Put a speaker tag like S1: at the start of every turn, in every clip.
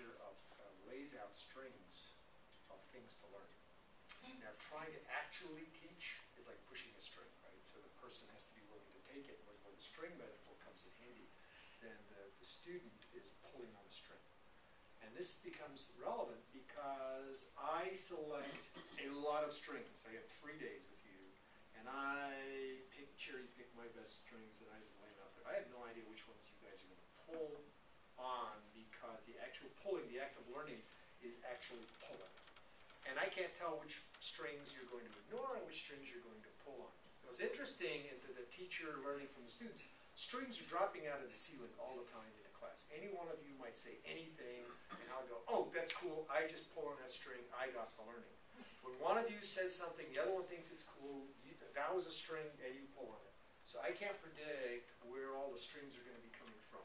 S1: teacher lays out strings of things to learn. Now, trying to actually teach is like pushing a string, right? So the person has to be willing to take it. Where the string metaphor comes in handy, then the student is pulling on a string. And this becomes relevant because I select a lot of strings. I have 3 days with you, and I cherry pick my best strings that I just lay out there. I have no idea which ones you guys are going to pull on, because the actual pulling, the act of learning, is actually pulling. And I can't tell which strings you're going to ignore and which strings you're going to pull on. What's interesting is that the teacher learning from the students, strings are dropping out of the ceiling all the time in the class. Any one of you might say anything, and I'll go, oh, that's cool, I just pull on that string, I got the learning. When one of you says something, the other one thinks it's cool, that was a string, and you pull on it. So I can't predict where all the strings are going to be coming from,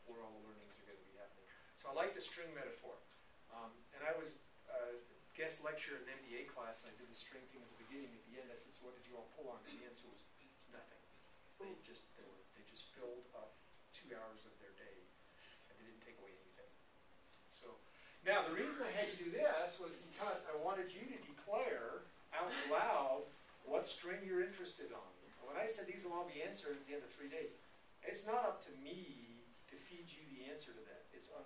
S1: where all the learnings are going to be happening. So I like the string metaphor. And I was guest lecturer in an MBA class, and I did the string thing at the beginning. At the end, I said, so what did you all pull on? And the answer was nothing. They just filled up 2 hours of their day, and they didn't take away anything. So now the reason I had to do this was because I wanted you to declare out loud what string you're interested on. And when I said these will all be answered at the end of 3 days, it's not up to me to feed you the answer to that. It's on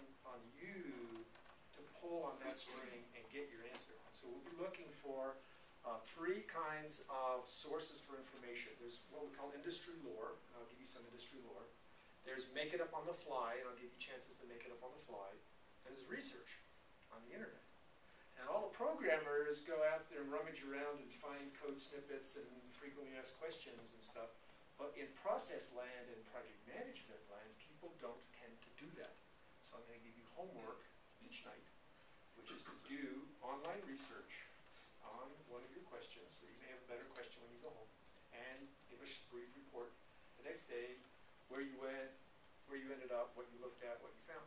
S1: you to pull on that string and get your answer. So we'll be looking for 3 kinds of sources for information. There's what we call industry lore, and I'll give you some industry lore. There's make it up on the fly, and I'll give you chances to make it up on the fly. And there's research on the internet. And all the programmers go out there and rummage around and find code snippets and frequently asked questions and stuff. But in process land and project management land, people don't tend to do that. So I'm going to give you homework each night, which is to do online research on one of your questions. So you may have a better question when you go home. And give a brief report the next day, where you went, where you ended up, what you looked at, what you found.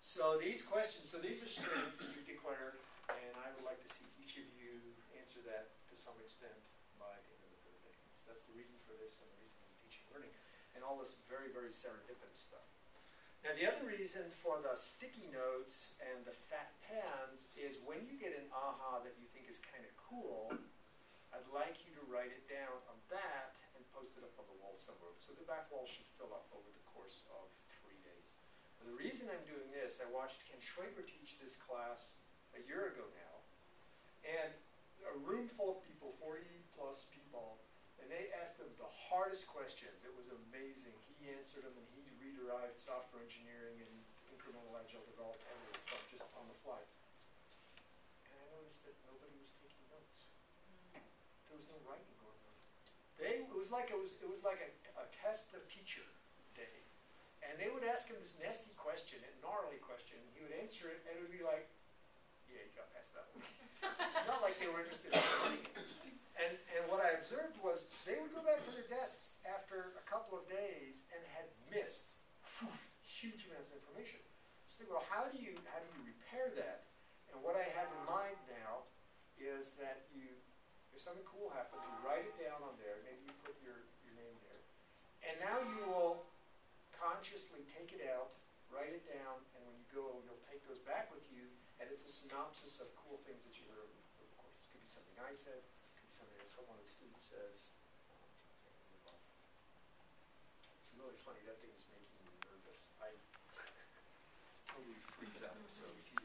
S1: So these questions, so these are strings that you've declared, and I would like to see each of you answer that to some extent by the end of the 3rd day. So that's the reason for this and the reason for teaching learning. And all this very, very serendipitous stuff. Now the other reason for the sticky notes and the fat pans is when you get an aha that you think is kind of cool, I'd like you to write it down on that and post it up on the wall somewhere. So the back wall should fill up over the course of 3 days. Now, the reason I'm doing this, I watched Ken Schwaber teach this class a year ago now, and a room full of people, 40 plus people, and they asked him the hardest questions. It was amazing. He answered them, and he re-derived software engineering and incremental agile development from just on the fly. And I noticed that nobody was taking notes. There was no writing going on. It was like a test of teacher day. And they would ask him this nasty question, a gnarly question, and he would answer it, and it would be like, yeah, you got past that one. It's not like they were interested in learning it. And what I observed was they would go back to their desks after a couple of days and had missed huge amounts of information. So they go, well, how do you repair that? And what I have in mind now is that if something cool happens, you write it down on there, maybe you put your name there, and now you will consciously take it out, write it down, and when you go, you'll take those back with you, and it's a synopsis of cool things that you heard over the course. It could be something I said, it could be something that someone of the students says. It's really funny, that thing is making me nervous. I totally freeze up, so if you